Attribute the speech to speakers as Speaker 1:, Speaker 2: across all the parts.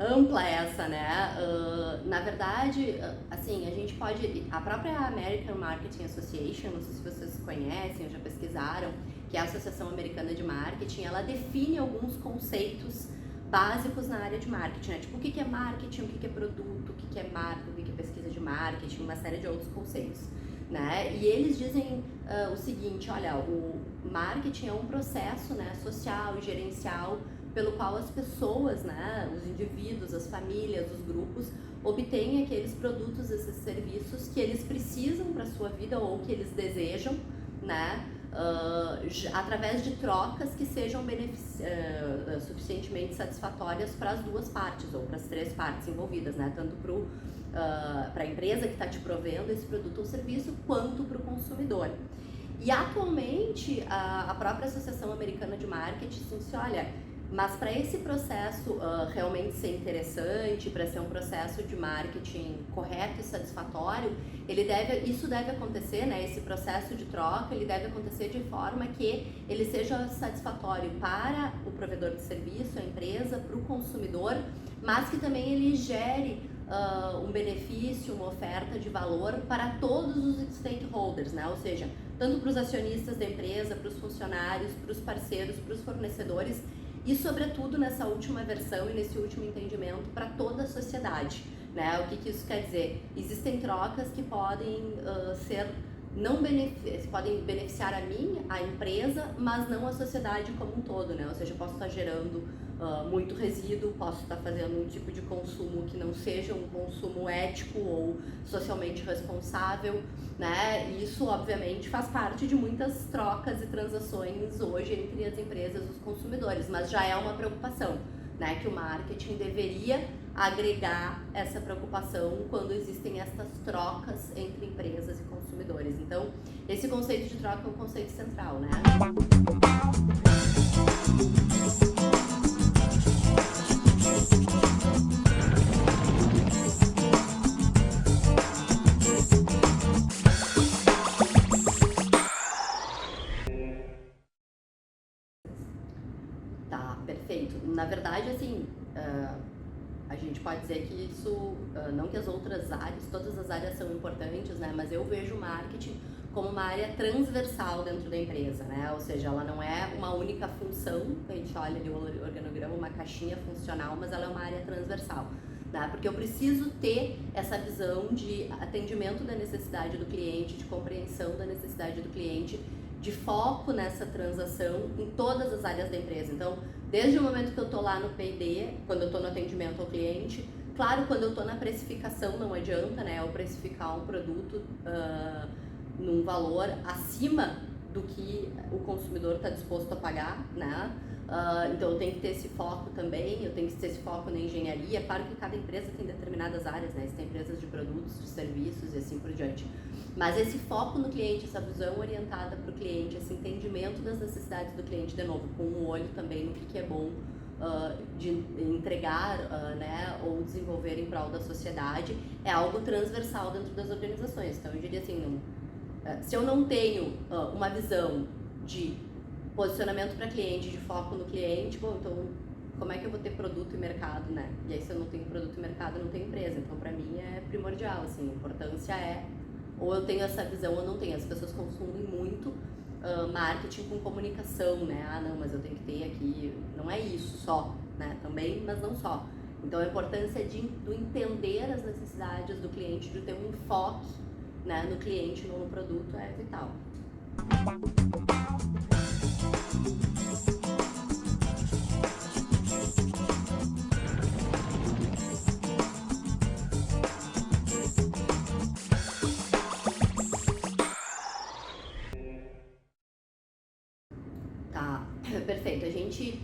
Speaker 1: ampla essa, né? Na verdade, assim, a gente pode... A própria American Marketing Association, não sei se vocês conhecem ou já pesquisaram, que é a Associação Americana de Marketing, ela define alguns conceitos básicos na área de marketing, né? Tipo, o que é marketing, o que é produto, o que é marca, o que é pesquisa de marketing, uma série de outros conceitos, né? E eles dizem o seguinte, olha, o marketing é um processo, né, social e gerencial pelo qual as pessoas, né, os indivíduos, as famílias, os grupos, obtêm aqueles produtos, esses serviços que eles precisam para a sua vida ou que eles desejam, né, através de trocas que sejam suficientemente satisfatórias para as duas partes ou para as três partes envolvidas, né, tanto para a empresa que está te provendo esse produto ou serviço, quanto para o consumidor. E atualmente a própria Associação Americana de Marketing disse, olha, mas para esse processo realmente ser interessante, para ser um processo de marketing correto e satisfatório, isso deve acontecer, né, esse processo de troca, ele deve acontecer de forma que ele seja satisfatório para o provedor de serviço, a empresa, para o consumidor, mas que também ele gere um benefício, uma oferta de valor para todos os stakeholders, né? Ou seja, tanto para os acionistas da empresa, para os funcionários, para os parceiros, para os fornecedores e, sobretudo, nessa última versão e nesse último entendimento, para toda a sociedade, né? O que isso quer dizer? Existem trocas que podem podem beneficiar a mim, a empresa, mas não a sociedade como um todo, né? Ou seja, eu posso estar gerando muito resíduo, posso estar fazendo um tipo de consumo que não seja um consumo ético ou socialmente responsável, né? E isso, obviamente, faz parte de muitas trocas e transações hoje entre as empresas e os consumidores, mas já é uma preocupação, né? Que o marketing deveria agregar essa preocupação quando existem essas trocas entre empresas e consumidores. Então, esse conceito de troca é um conceito central, né? Tá, perfeito. Na verdade, assim, a gente pode dizer que isso, não que as outras áreas, todas as áreas são importantes, né? Mas eu vejo o marketing como uma área transversal dentro da empresa, né? Ou seja, ela não é uma única função, a gente olha ali o organograma, uma caixinha funcional, mas ela é uma área transversal, né? Porque eu preciso ter essa visão de atendimento da necessidade do cliente, de compreensão da necessidade do cliente, de foco nessa transação em todas as áreas da empresa. Então, desde o momento que eu estou lá no P&D, quando eu estou no atendimento ao cliente, claro, quando eu estou na precificação não adianta, né, eu precificar um produto num valor acima do que o consumidor está disposto a pagar, né? Então eu tenho que ter esse foco também, eu tenho que ter esse foco na engenharia. Claro que cada empresa tem determinadas áreas, né? Tem empresas de produtos, de serviços e assim por diante. Mas esse foco no cliente, essa visão orientada para o cliente, esse entendimento das necessidades do cliente, de novo, com um olho também no que é bom de entregar, né, ou desenvolver em prol da sociedade, é algo transversal dentro das organizações. Então eu diria assim, se eu não tenho uma visão de posicionamento para cliente, de foco no cliente, bom, então como é que eu vou ter produto e mercado, né? E aí se eu não tenho produto e mercado, eu não tenho empresa. Então para mim é primordial, assim, a importância é, ou eu tenho essa visão ou não tenho. As pessoas confundem muito marketing com comunicação, né? Ah, não, mas eu tenho que ter aqui, não é isso só, né? Também, mas não só. Então a importância do entender as necessidades do cliente, de ter um enfoque, né, no cliente, não no produto, é vital. Tá, perfeito. A gente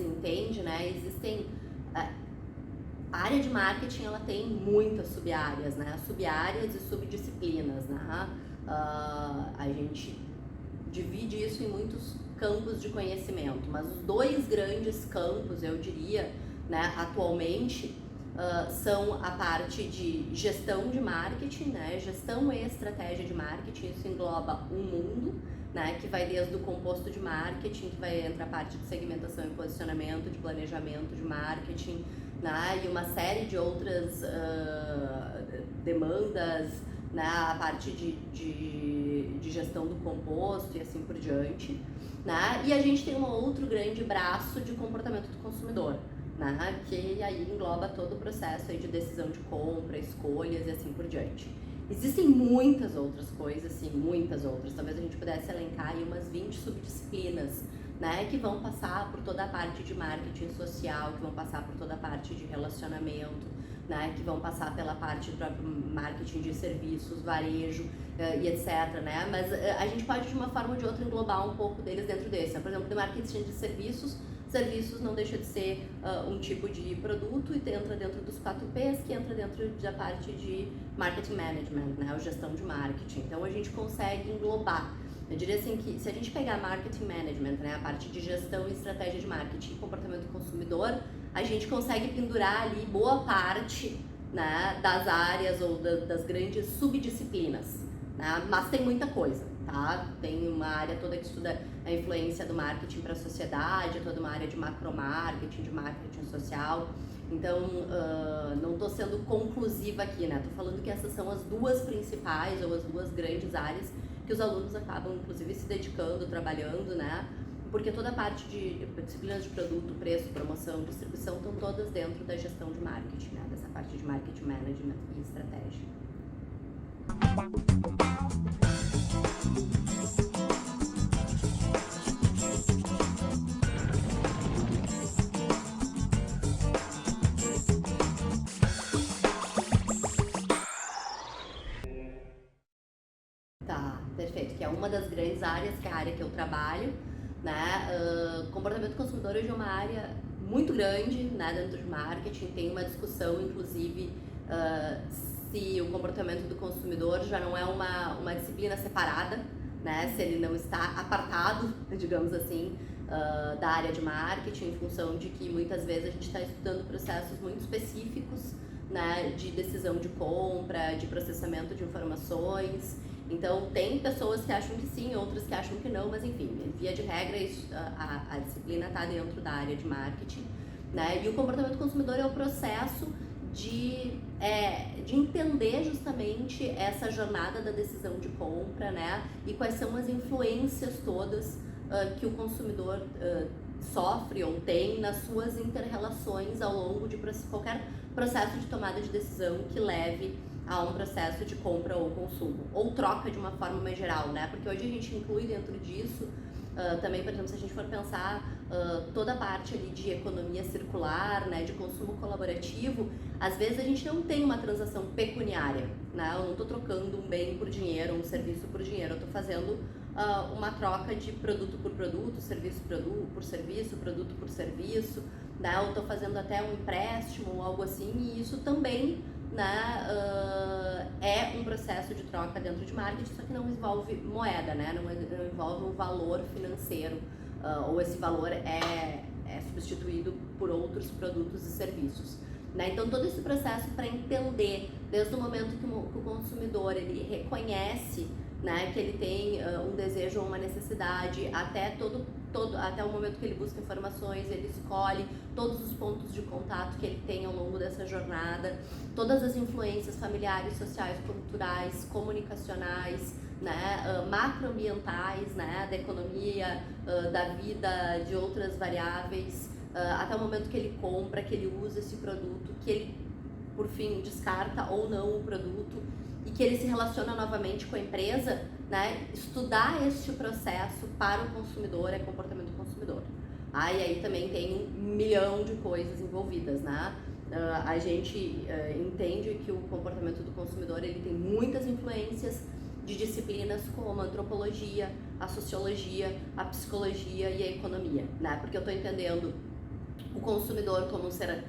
Speaker 1: entende, né, existem... A área de marketing, ela tem muitas sub-áreas, né, sub-áreas e subdisciplinas, né, a gente divide isso em muitos campos de conhecimento, mas os dois grandes campos, eu diria, né, atualmente, são a parte de gestão de marketing, né? Gestão e estratégia de marketing, isso engloba um mundo, né? Que vai desde o composto de marketing, que vai entrar a parte de segmentação e posicionamento, de planejamento de marketing, né? E uma série de outras demandas, né? A parte de gestão do composto e assim por diante, né? E a gente tem um outro grande braço de comportamento do consumidor, né? Que aí engloba todo o processo aí de decisão de compra, escolhas e assim por diante. Existem muitas outras coisas, sim, muitas outras. Talvez a gente pudesse elencar aí umas 20 subdisciplinas, né? Que vão passar por toda a parte de marketing social, que vão passar por toda a parte de relacionamento, né? Que vão passar pela parte do próprio marketing de serviços, varejo e etc, né? Mas a gente pode, de uma forma ou de outra, englobar um pouco deles dentro desse. Por exemplo, no marketing de serviços não deixa de ser um tipo de produto e entra dentro dos 4Ps, que entra dentro da parte de marketing management, né, a gestão de marketing. Então a gente consegue englobar. Eu diria assim que se a gente pegar marketing management, né, a parte de gestão e estratégia de marketing e comportamento do consumidor, a gente consegue pendurar ali boa parte, né, das áreas ou das grandes subdisciplinas, né, mas tem muita coisa. Tá? Tem uma área toda que estuda a influência do marketing para a sociedade, toda uma área de macromarketing, de marketing social. Então, não estou sendo conclusiva aqui, né? Estou falando que essas são as duas principais ou as duas grandes áreas que os alunos acabam, inclusive, se dedicando, trabalhando, né? Porque toda a parte de disciplinas de produto, preço, promoção, distribuição estão todas dentro da gestão de marketing, né? Dessa parte de marketing management e estratégia. Tá, perfeito, que é uma das grandes áreas, que é a área que eu trabalho, né? Comportamento do consumidor hoje é uma área muito grande, né, dentro de marketing. Tem uma discussão, inclusive, se o comportamento do consumidor já não é uma disciplina separada, né, se ele não está apartado, digamos assim, da área de marketing, em função de que muitas vezes a gente está estudando processos muito específicos, né, de decisão de compra, de processamento de informações. Então, tem pessoas que acham que sim, outras que acham que não, mas enfim, via de regra, a disciplina está dentro da área de marketing, né? E o comportamento do consumidor é o processo de entender justamente essa jornada da decisão de compra, né? E quais são as influências todas que o consumidor sofre ou tem nas suas inter-relações ao longo de qualquer processo de tomada de decisão que leve a um processo de compra ou consumo, ou troca de uma forma mais geral, né? Porque hoje a gente inclui dentro disso também, por exemplo, se a gente for pensar toda a parte ali de economia circular, né, de consumo colaborativo, às vezes a gente não tem uma transação pecuniária, né? Eu não estou trocando um bem por dinheiro, um serviço por dinheiro, eu estou fazendo uma troca de produto por produto, serviço por serviço, produto por serviço, né? Eu estou fazendo até um empréstimo ou algo assim, e isso também, né, é um processo de troca dentro de marketing, só que não envolve moeda, né? Não envolve um valor financeiro, ou esse valor é substituído por outros produtos e serviços, né? Então todo esse processo para entender, desde o momento que o consumidor ele reconhece, né, que ele tem um desejo ou uma necessidade, até o momento que ele busca informações, ele escolhe todos os pontos de contato que ele tem ao longo dessa jornada, todas as influências familiares, sociais, culturais, comunicacionais, né, macroambientais, né, da economia, da vida, de outras variáveis, até o momento que ele compra, que ele usa esse produto, que ele, por fim, descarta ou não o produto, e que ele se relaciona novamente com a empresa, né? Estudar este processo para o consumidor é comportamento do consumidor. E aí também tem 1 milhão de coisas envolvidas, né? A gente entende que o comportamento do consumidor ele tem muitas influências de disciplinas como a antropologia, a sociologia, a psicologia e a economia, né? Porque eu estou entendendo o consumidor como um ser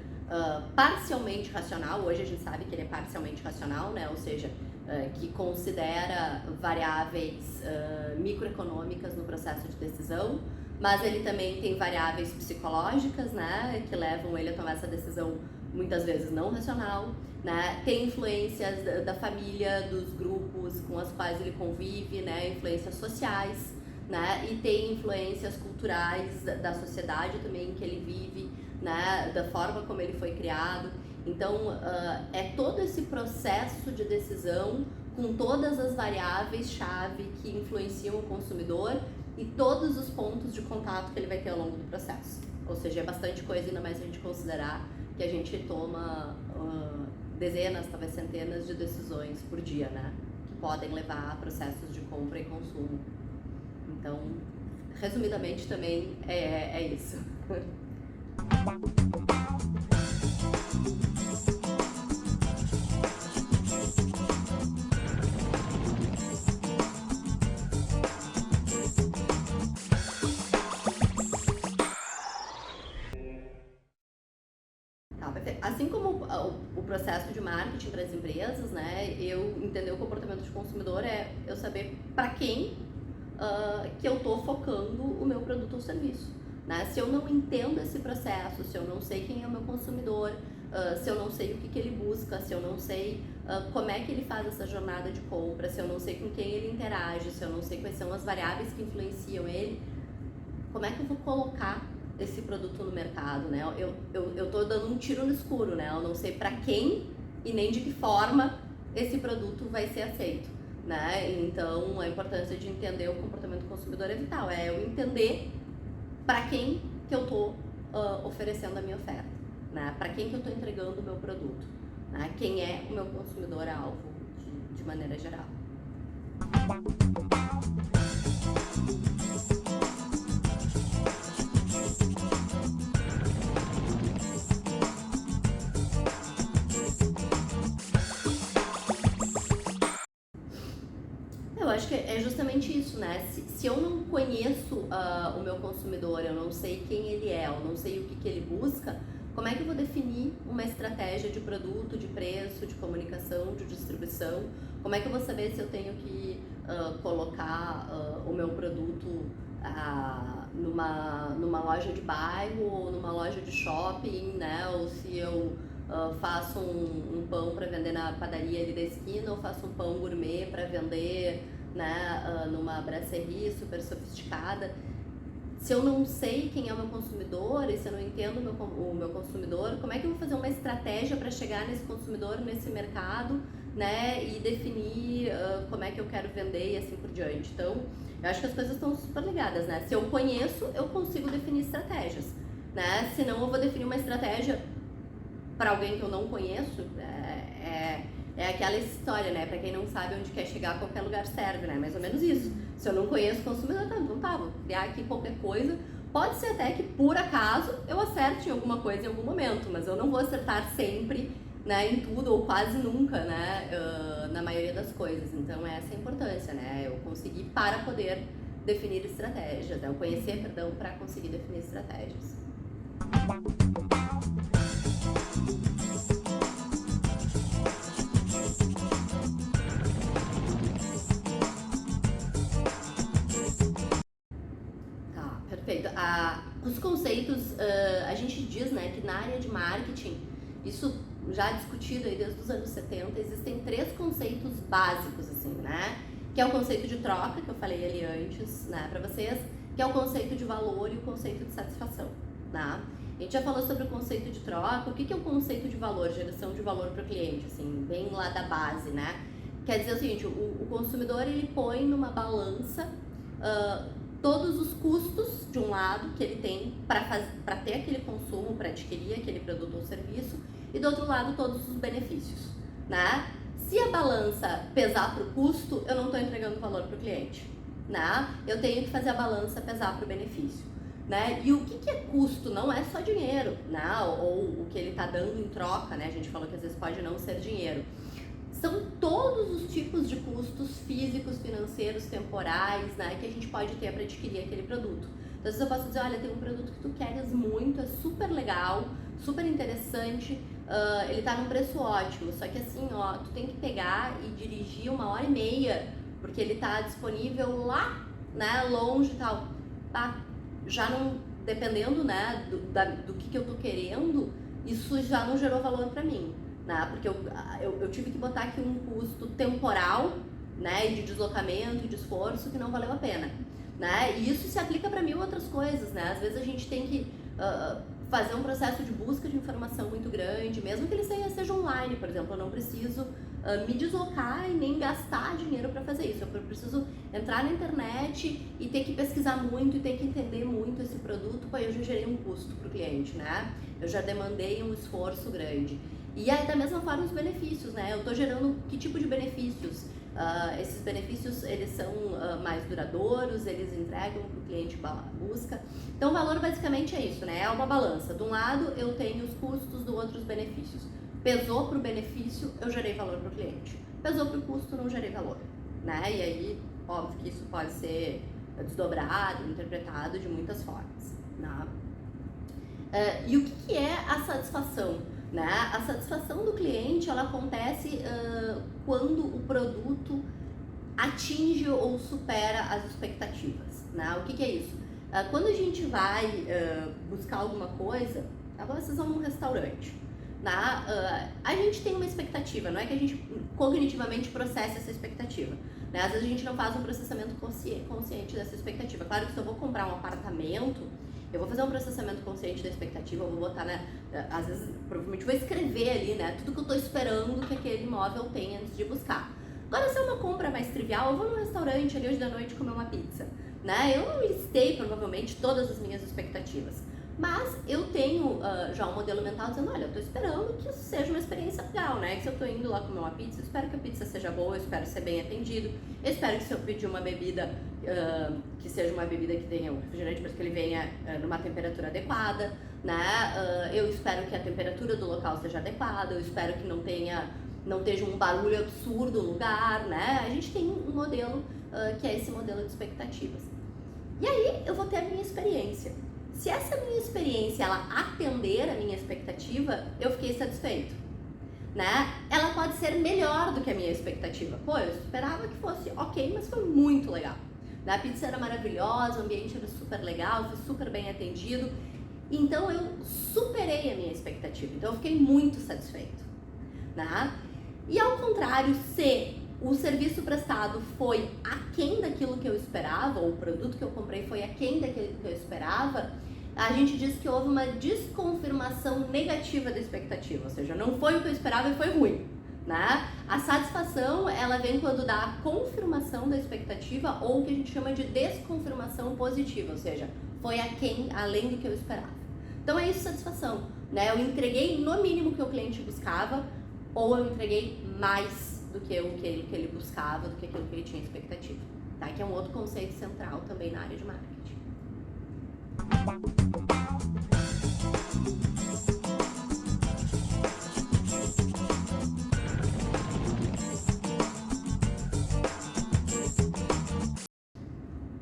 Speaker 1: parcialmente racional. Hoje a gente sabe que ele é parcialmente racional, né? Ou seja, que considera variáveis microeconômicas no processo de decisão, mas ele também tem variáveis psicológicas, né? Que levam ele a tomar essa decisão muitas vezes não racional, né? Tem influências da família, dos grupos com os quais ele convive, né? Influências sociais, né? E tem influências culturais da sociedade também que ele vive, né? Da forma como ele foi criado. Então, é todo esse processo de decisão com todas as variáveis-chave que influenciam o consumidor e todos os pontos de contato que ele vai ter ao longo do processo. Ou seja, é bastante coisa, ainda mais se a gente considerar que a gente toma dezenas, talvez centenas de decisões por dia, né? Que podem levar a processos de compra e consumo. Então, resumidamente também é isso. Assim como o processo de marketing para as empresas, né, eu entender o comportamento do consumidor é eu saber para quem que eu estou focando o meu produto ou serviço. Né? Se eu não entendo esse processo, se eu não sei quem é o meu consumidor, se eu não sei o que ele busca, se eu não sei como é que ele faz essa jornada de compra, se eu não sei com quem ele interage, se eu não sei quais são as variáveis que influenciam ele, como é que eu vou colocar esse produto no mercado, né? Eu tô dando um tiro no escuro, né? Eu não sei para quem e nem de que forma esse produto vai ser aceito, né? Então, a importância de entender o comportamento do consumidor é vital, é eu entender para quem que eu tô oferecendo a minha oferta, né? Para quem que eu tô entregando o meu produto, né? Quem é o meu consumidor-alvo de maneira geral. Eu acho que é justamente isso, né? Se eu não conheço o meu consumidor, eu não sei quem ele é, eu não sei o que ele busca, como é que eu vou definir uma estratégia de produto, de preço, de comunicação, de distribuição? Como é que eu vou saber se eu tenho que colocar o meu produto numa loja de bairro ou numa loja de shopping, né? Ou se eu faço um pão para vender na padaria ali da esquina ou faço um pão gourmet para vender, né, numa brasserie super sofisticada. Se eu não sei quem é o meu consumidor e se eu não entendo o meu consumidor, como é que eu vou fazer uma estratégia para chegar nesse consumidor, nesse mercado, né, e definir como é que eu quero vender e assim por diante. Então, eu acho que as coisas estão super ligadas, né? Se eu conheço, eu consigo definir estratégias, né? Senão eu vou definir uma estratégia para alguém que eu não conheço, é aquela história, né? Para quem não sabe onde quer chegar, qualquer lugar serve, né? Mais ou menos isso. Se eu não conheço o consumidor, então tá, vou criar aqui qualquer coisa. Pode ser até que, por acaso, eu acerte em alguma coisa em algum momento, mas eu não vou acertar sempre, né, em tudo, ou quase nunca, né, na maioria das coisas. Então, essa é a importância, né? Eu conseguir para poder definir estratégias, né? Eu conhecer, perdão, para conseguir definir estratégias. Perfeito. Os conceitos, a gente diz, né, que na área de marketing, isso já discutido aí desde os anos 70, existem 3 conceitos básicos, assim, né? Que é o conceito de troca, que eu falei ali antes, né, pra vocês, que é o conceito de valor e o conceito de satisfação, tá? A gente já falou sobre o conceito de troca. O que é o conceito de valor, geração de valor para o cliente, assim, bem lá da base, né? Quer dizer o seguinte, o consumidor, ele põe numa balança todos os custos, de um lado, que ele tem para ter aquele consumo, para adquirir aquele produto ou serviço, e do outro lado, todos os benefícios, né? Se a balança pesar para o custo, eu não estou entregando valor para o cliente, né? Eu tenho que fazer a balança pesar para o benefício, né? E o que é custo? Não é só dinheiro, né? Ou o que ele está dando em troca, né? A gente falou que às vezes pode não ser dinheiro. São todos os tipos de custos físicos, financeiros, temporais, né, que a gente pode ter para adquirir aquele produto. Então, às vezes eu posso dizer, olha, tem um produto que tu queres muito, é super legal, super interessante, ele tá num preço ótimo, só que assim, ó, tu tem que pegar e dirigir 1h30, porque ele tá disponível lá, né, longe e tal. Tá, já não, dependendo, né, do que eu tô querendo, isso já não gerou valor para mim, né? Porque eu tive que botar aqui um custo temporal, né, de deslocamento e de esforço que não valeu a pena, né? E isso se aplica para mil outras coisas, né? Às vezes a gente tem que fazer um processo de busca de informação muito grande, mesmo que ele seja online, por exemplo. Eu não preciso me deslocar e nem gastar dinheiro para fazer isso. Eu preciso entrar na internet e ter que pesquisar muito e ter que entender muito esse produto, aí eu já gerei um custo para o cliente, né? Eu já demandei um esforço grande. E aí, da mesma forma, os benefícios, né? Eu estou gerando que tipo de benefícios? Esses benefícios, eles são mais duradouros, eles entregam o que o cliente busca. Então, o valor basicamente é isso, né? É uma balança. De um lado, eu tenho os custos, do outro, os benefícios. Pesou para o benefício, eu gerei valor para o cliente. Pesou para o custo, não gerei valor, né? E aí, óbvio que isso pode ser desdobrado, interpretado de muitas formas, né? E o que é a satisfação? Né? A satisfação do cliente, ela acontece quando o produto atinge ou supera as expectativas, né? O que é isso? Quando a gente vai buscar alguma coisa, agora vocês vão num restaurante, né? A gente tem uma expectativa, não é que a gente cognitivamente processa essa expectativa, né? Às vezes a gente não faz um processamento consciente dessa expectativa. Claro que se eu vou comprar um apartamento, eu vou fazer um processamento consciente da expectativa, eu vou botar, né, às vezes, provavelmente vou escrever ali, né, tudo que eu tô esperando que aquele imóvel tenha antes de buscar. Agora, se é uma compra mais trivial, eu vou num restaurante ali hoje da noite comer uma pizza, né, eu não listei, provavelmente, todas as minhas expectativas, mas eu tenho já um modelo mental dizendo, olha, eu tô esperando que isso seja uma experiência legal, né, que se eu tô indo lá comer uma pizza, eu espero que a pizza seja boa, eu espero ser bem atendido, eu espero que se eu pedir uma bebida, que seja uma bebida que tenha um refrigerante, mas que ele venha numa temperatura adequada, né, eu espero que a temperatura do local seja adequada, eu espero que não esteja um barulho absurdo no lugar, né, a gente tem um modelo que é esse modelo de expectativas. E aí eu vou ter a minha experiência. Se essa minha experiência, ela atender a minha expectativa, eu fiquei satisfeito, né? Ela pode ser melhor do que a minha expectativa. Pô, eu esperava que fosse ok, mas foi muito legal. A pizza era maravilhosa, o ambiente era super legal, fui super bem atendido. Então eu superei a minha expectativa, então eu fiquei muito satisfeito, né? E ao contrário, se o serviço prestado foi aquém daquilo que eu esperava, ou o produto que eu comprei foi aquém daquilo que eu esperava, a gente diz que houve uma desconfirmação negativa da expectativa, ou seja, não foi o que eu esperava e foi ruim, né? A satisfação, ela vem quando dá a confirmação da expectativa ou o que a gente chama de desconfirmação positiva, ou seja, foi aquém, além do que eu esperava. Então é isso, satisfação, né? Eu entreguei no mínimo que o cliente buscava ou eu entreguei mais do que o que ele buscava, do que aquilo que ele tinha expectativa, tá? Que é um outro conceito central também na área de marketing.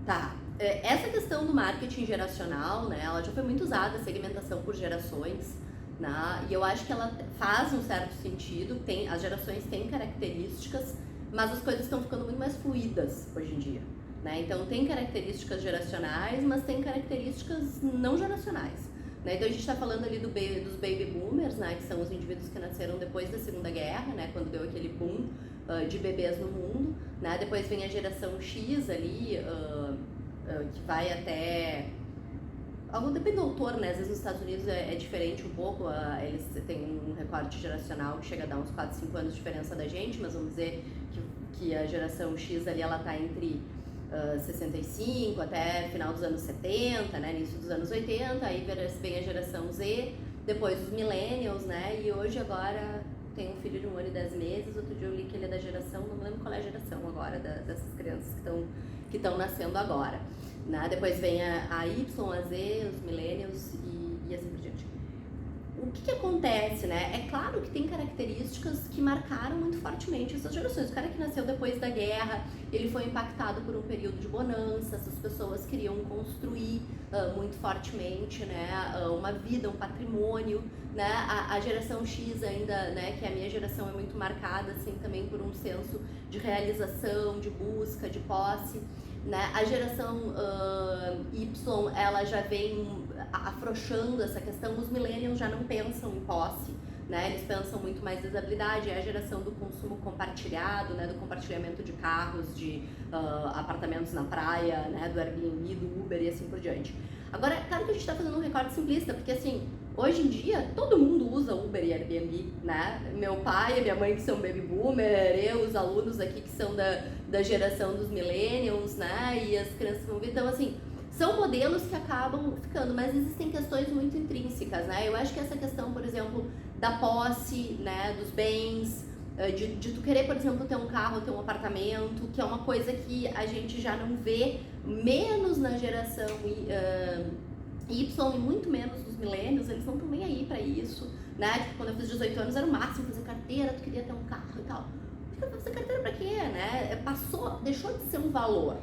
Speaker 1: Tá, essa questão do marketing geracional, né, ela já foi muito usada, a segmentação por gerações, né, e eu acho que ela faz um certo sentido, as gerações têm características, mas as coisas estão ficando muito mais fluídas hoje em dia, né, então tem características geracionais, mas tem características não geracionais, né, então a gente está falando ali dos baby boomers, né, que são os indivíduos que nasceram depois da Segunda Guerra, né, quando deu aquele boom de bebês no mundo, né, depois vem a geração X ali, que vai até... Depende do autor, né? Às vezes nos Estados Unidos é diferente um pouco, eles têm um recorte geracional que chega a dar uns 4, 5 anos de diferença da gente, mas vamos dizer que a geração X ali, ela tá entre 65 até final dos anos 70, né? Início dos anos 80, aí vem a geração Z, depois os millennials, né? E hoje agora tem um filho de 1 ano e 10 meses, outro dia eu li que ele é da geração, não me lembro qual é a geração agora, dessas crianças que estão nascendo agora. Né? Depois vem a Y, a Z, os millennials e assim por diante. O que acontece, né? É claro que tem características que marcaram muito fortemente essas gerações. O cara que nasceu depois da guerra, ele foi impactado por um período de bonança, essas pessoas queriam construir muito fortemente, né? Uma vida, um patrimônio, né? A geração X ainda, né? Que é a minha geração, é muito marcada assim também por um senso de realização, de busca, de posse. né? A geração Y, ela já vem afrouxando essa questão. Os millennials já não pensam em posse, né? Eles pensam muito mais em usabilidade. É a geração do consumo compartilhado, né? Do compartilhamento de carros, de apartamentos na praia, né? Do Airbnb, do Uber e assim por diante. Agora, claro que a gente está fazendo um recorte simplista, porque assim, hoje em dia todo mundo usa Uber e Airbnb, né? Meu pai e minha mãe que são baby boomer, eu, os alunos aqui que são da geração dos millennials, né? E as crianças vão vir. Então, assim, são modelos que acabam ficando, mas existem questões muito intrínsecas, né? Eu acho que essa questão, por exemplo, da posse, né? Dos bens, de tu querer, por exemplo, ter um carro, ter um apartamento, que é uma coisa que a gente já não vê, menos na geração Y e muito menos dos milênios, eles não estão nem aí pra isso, né? Tipo, quando eu fiz 18 anos era o máximo fazer carteira, tu queria ter um carro e tal. Fazer carteira pra quê, né? Deixou de ser um valor,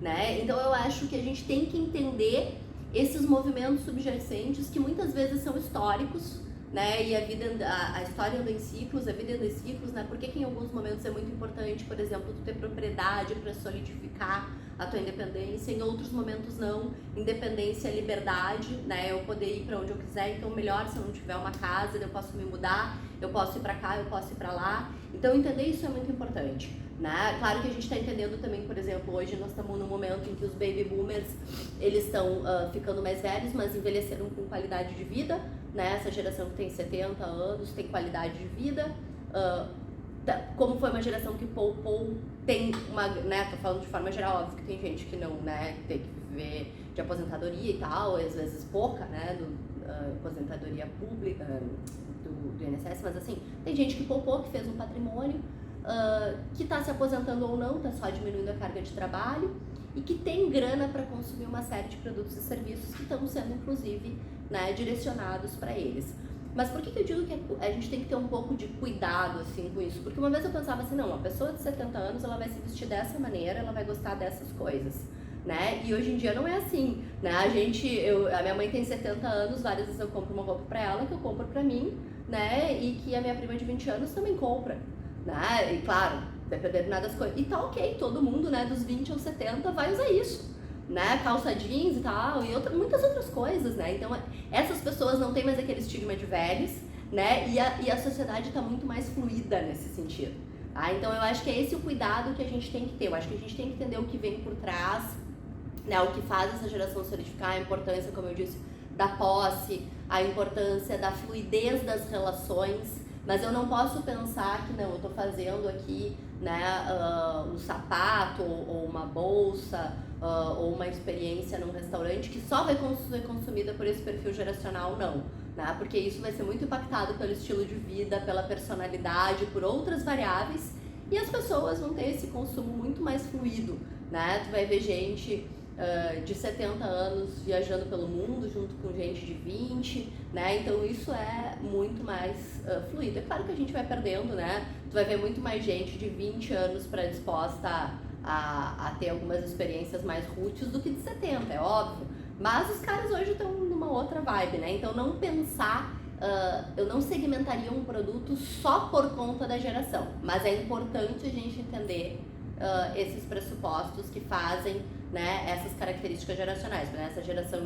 Speaker 1: né? Então eu acho que a gente tem que entender esses movimentos subjacentes que muitas vezes são históricos, né? E a história anda em ciclos, a vida anda em ciclos, né? Por que em alguns momentos é muito importante, por exemplo, tu ter propriedade para solidificar a tua independência, em outros momentos não. Independência é liberdade, né? Eu poder ir para onde eu quiser, então melhor se eu não tiver uma casa, eu posso me mudar, eu posso ir para cá, eu posso ir para lá. Então entender isso é muito importante, né? Claro que a gente está entendendo também, por exemplo, hoje nós estamos num momento em que os baby boomers, eles estão ficando mais velhos, mas envelheceram com qualidade de vida, né? Essa geração que tem 70 anos tem qualidade de vida, como foi uma geração que poupou, tem uma, né, tô falando de forma geral, óbvio que tem gente que não, né, tem que viver de aposentadoria e tal, às vezes pouca, né, aposentadoria pública, do INSS, mas assim, tem gente que poupou, que fez um patrimônio, que está se aposentando ou não, está só diminuindo a carga de trabalho, e que tem grana para consumir uma série de produtos e serviços que estão sendo, inclusive, né, direcionados para eles. Mas por que eu digo que a gente tem que ter um pouco de cuidado, assim, com isso? Porque uma vez eu pensava assim, não, uma pessoa de 70 anos, ela vai se vestir dessa maneira, ela vai gostar dessas coisas, né? E hoje em dia não é assim, né? A minha mãe tem 70 anos, várias vezes eu compro uma roupa pra ela, que eu compro pra mim, né? E que a minha prima de 20 anos também compra, né? E claro, dependendo das coisas. E tá ok, todo mundo, né, dos 20 aos 70 vai usar isso, né, calça jeans e tal, e muitas outras coisas, né, então essas pessoas não têm mais aquele estigma de velhos, né, e a sociedade está muito mais fluida nesse sentido, tá? Então eu acho que é esse o cuidado que a gente tem que ter, eu acho que a gente tem que entender o que vem por trás, né, o que faz essa geração solidificar, a importância, como eu disse, da posse, a importância da fluidez das relações, mas eu não posso pensar que não, eu estou fazendo aqui, né, um sapato ou uma bolsa ou uma experiência num restaurante que só vai ser consumida por esse perfil geracional, não, né, porque isso vai ser muito impactado pelo estilo de vida, pela personalidade, por outras variáveis, e as pessoas vão ter esse consumo muito mais fluido, né, tu vai ver gente de 70 anos viajando pelo mundo junto com gente de 20, né? Então isso é muito mais fluido. É claro que a gente vai perdendo, né? Tu vai ver muito mais gente de 20 anos predisposta a ter algumas experiências mais roots do que de 70, é óbvio. Mas os caras hoje estão numa outra vibe, né? Então não pensar, eu não segmentaria um produto só por conta da geração, mas é importante a gente entender esses pressupostos que fazem, né, essas características geracionais, né? Essa geração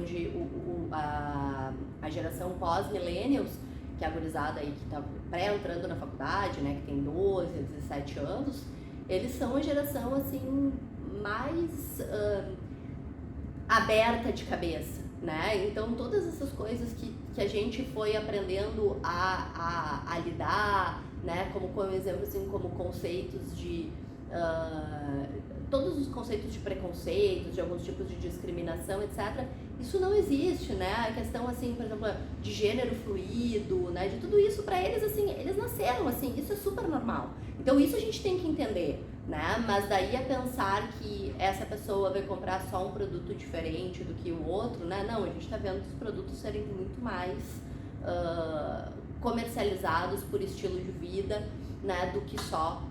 Speaker 1: a geração pós-millennials, que é a gurizada aí que está pré-entrando na faculdade, né, que tem 12, 17 anos, eles são a geração, assim, mais aberta de cabeça, né? Então todas essas coisas que a gente foi aprendendo a lidar, né, como exemplo, assim, como conceitos de todos os conceitos de preconceitos, de alguns tipos de discriminação, etc. Isso não existe, né? A questão, assim, por exemplo, de gênero fluido, né? De tudo isso, para eles, assim, eles nasceram assim, isso é super normal. Então isso a gente tem que entender, né? Mas daí a pensar que essa pessoa vai comprar só um produto diferente do que o outro, né? Não, a gente está vendo os produtos serem muito mais comercializados por estilo de vida, né? Do que só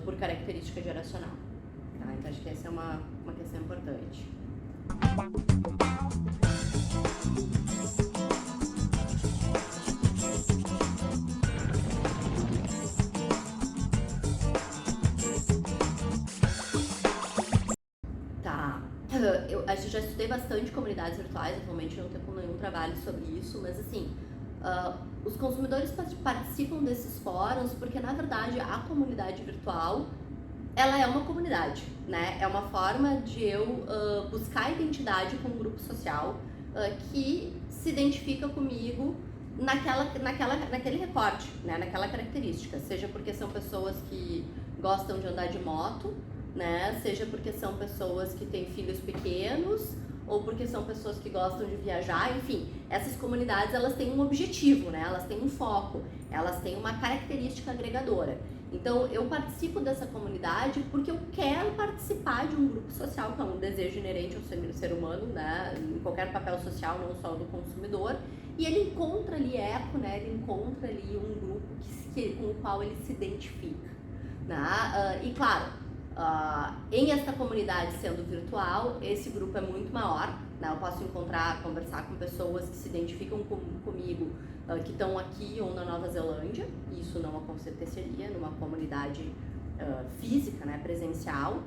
Speaker 1: por característica geracional. Tá? Então acho que essa é uma questão importante. Tá, eu já estudei bastante comunidades virtuais, atualmente não tenho nenhum trabalho sobre isso, mas assim, os consumidores participam desses fóruns porque, na verdade, a comunidade virtual, ela é uma comunidade, né? É uma forma de eu buscar identidade com um grupo social que se identifica comigo naquele recorte, né? Naquela característica, seja porque são pessoas que gostam de andar de moto, né? Seja porque são pessoas que têm filhos pequenos, ou porque são pessoas que gostam de viajar, enfim, essas comunidades elas têm um objetivo, né? Elas têm um foco, elas têm uma característica agregadora. Então eu participo dessa comunidade porque eu quero participar de um grupo social, que é um desejo inerente ao ser humano, né? Em qualquer papel social, não só do consumidor, e ele encontra ali eco, né? Ele encontra ali um grupo com o qual ele se identifica, né? E claro, em esta comunidade sendo virtual, esse grupo é muito maior, né? Eu posso conversar com pessoas que se identificam comigo, que estão aqui ou na Nova Zelândia. Isso não aconteceria numa comunidade física, né? Presencial.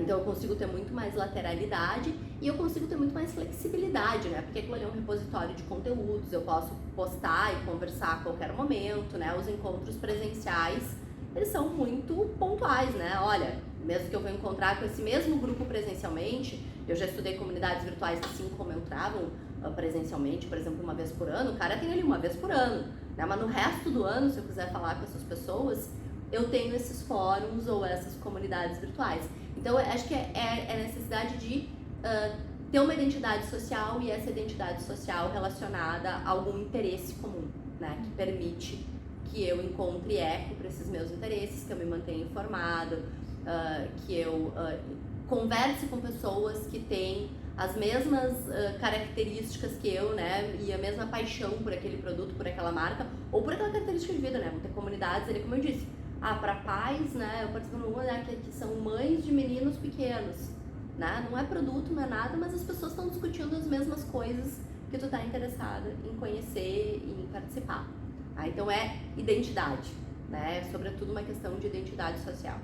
Speaker 1: Então eu consigo ter muito mais lateralidade e eu consigo ter muito mais flexibilidade, né? Porque aquilo ali é um repositório de conteúdos, eu posso postar e conversar a qualquer momento, né? Os encontros presenciais, eles são muito pontuais, né? Olha, mesmo que eu vou encontrar com esse mesmo grupo presencialmente, eu já estudei comunidades virtuais assim como entravam presencialmente, por exemplo, uma vez por ano, o cara tem ali uma vez por ano, né? Mas no resto do ano, se eu quiser falar com essas pessoas, eu tenho esses fóruns ou essas comunidades virtuais. Então, eu acho que é a necessidade de ter uma identidade social, e essa identidade social relacionada a algum interesse comum, né? Que permite que eu encontre eco para esses meus interesses, que eu me mantenha informado, que eu converse com pessoas que têm as mesmas características que eu, né, e a mesma paixão por aquele produto, por aquela marca, ou por aquela característica de vida, né? Vão ter comunidades ali, como eu disse, para pais, né, eu participo numa, né, que são mães de meninos pequenos, né? Não é produto, não é nada, mas as pessoas estão discutindo as mesmas coisas que tu tá interessada em conhecer e em participar. Então é identidade, né? É sobretudo uma questão de identidade social.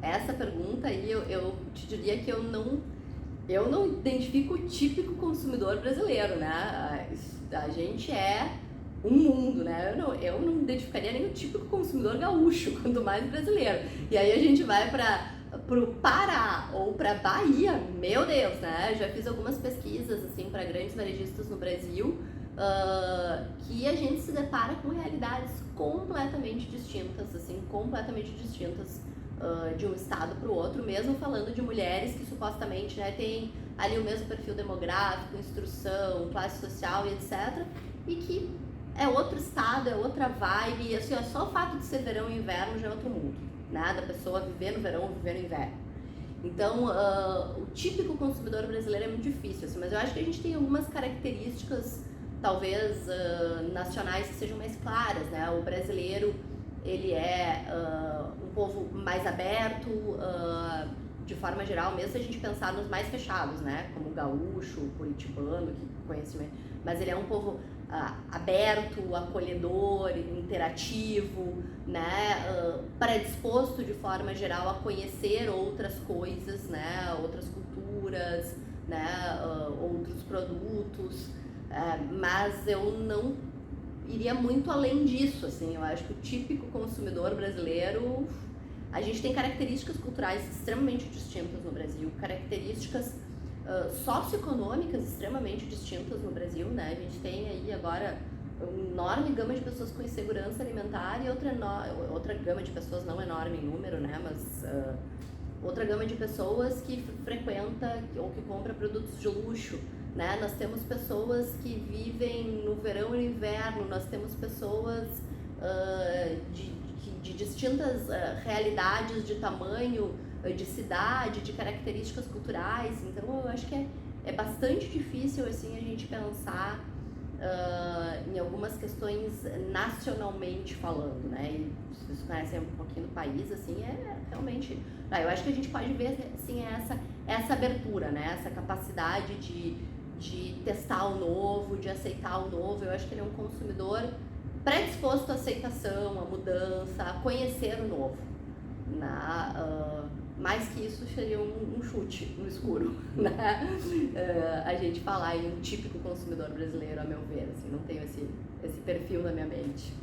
Speaker 1: Essa pergunta aí eu te diria que eu não identifico o típico consumidor brasileiro, né? A gente é um mundo, né? Eu não identificaria nem o típico consumidor gaúcho, quanto mais brasileiro. E aí a gente vai pro Pará ou pra Bahia, meu Deus, né? Já fiz algumas pesquisas, assim, para grandes varejistas no Brasil, que a gente se depara com realidades completamente distintas, assim, de um estado para o outro, mesmo falando de mulheres que supostamente, né, têm ali o mesmo perfil demográfico, instrução, classe social e etc. E que é outro estado, é outra vibe, e assim, só o fato de ser verão e inverno já é outro mundo, né? Da pessoa viver no verão ou viver no inverno. Então, o típico consumidor brasileiro é muito difícil, assim, mas eu acho que a gente tem algumas características, talvez nacionais, que sejam mais claras, né? O brasileiro, ele é um povo mais aberto, de forma geral, mesmo se a gente pensar nos mais fechados, né? Como o gaúcho, o curitibano, que conhece, mas ele é um povo aberto, acolhedor, interativo, né? Predisposto de forma geral a conhecer outras coisas, né? Outras culturas, né? Outros produtos, mas eu não iria muito além disso, assim. Eu acho que o típico consumidor brasileiro, a gente tem características culturais extremamente distintas no Brasil, características socioeconômicas extremamente distintas no Brasil, né? A gente tem aí agora uma enorme gama de pessoas com insegurança alimentar e outra gama de pessoas, não enorme em número, né? Mas outra gama de pessoas que frequenta ou que compra produtos de luxo, né? Nós temos pessoas que vivem no verão e no inverno, nós temos pessoas de distintas realidades de tamanho, de cidade, de características culturais. Então eu acho que é bastante difícil, assim, a gente pensar em algumas questões nacionalmente falando, né? E se vocês conhecem um pouquinho do país, assim, realmente... eu acho que a gente pode ver, assim, essa abertura, né? Essa capacidade de testar o novo, de aceitar o novo. Eu acho que ele é um consumidor predisposto à aceitação, à mudança, a conhecer o novo. Mais que isso seria um chute no escuro, né? A gente falar em um típico consumidor brasileiro, a meu ver, assim, não tenho esse perfil na minha mente.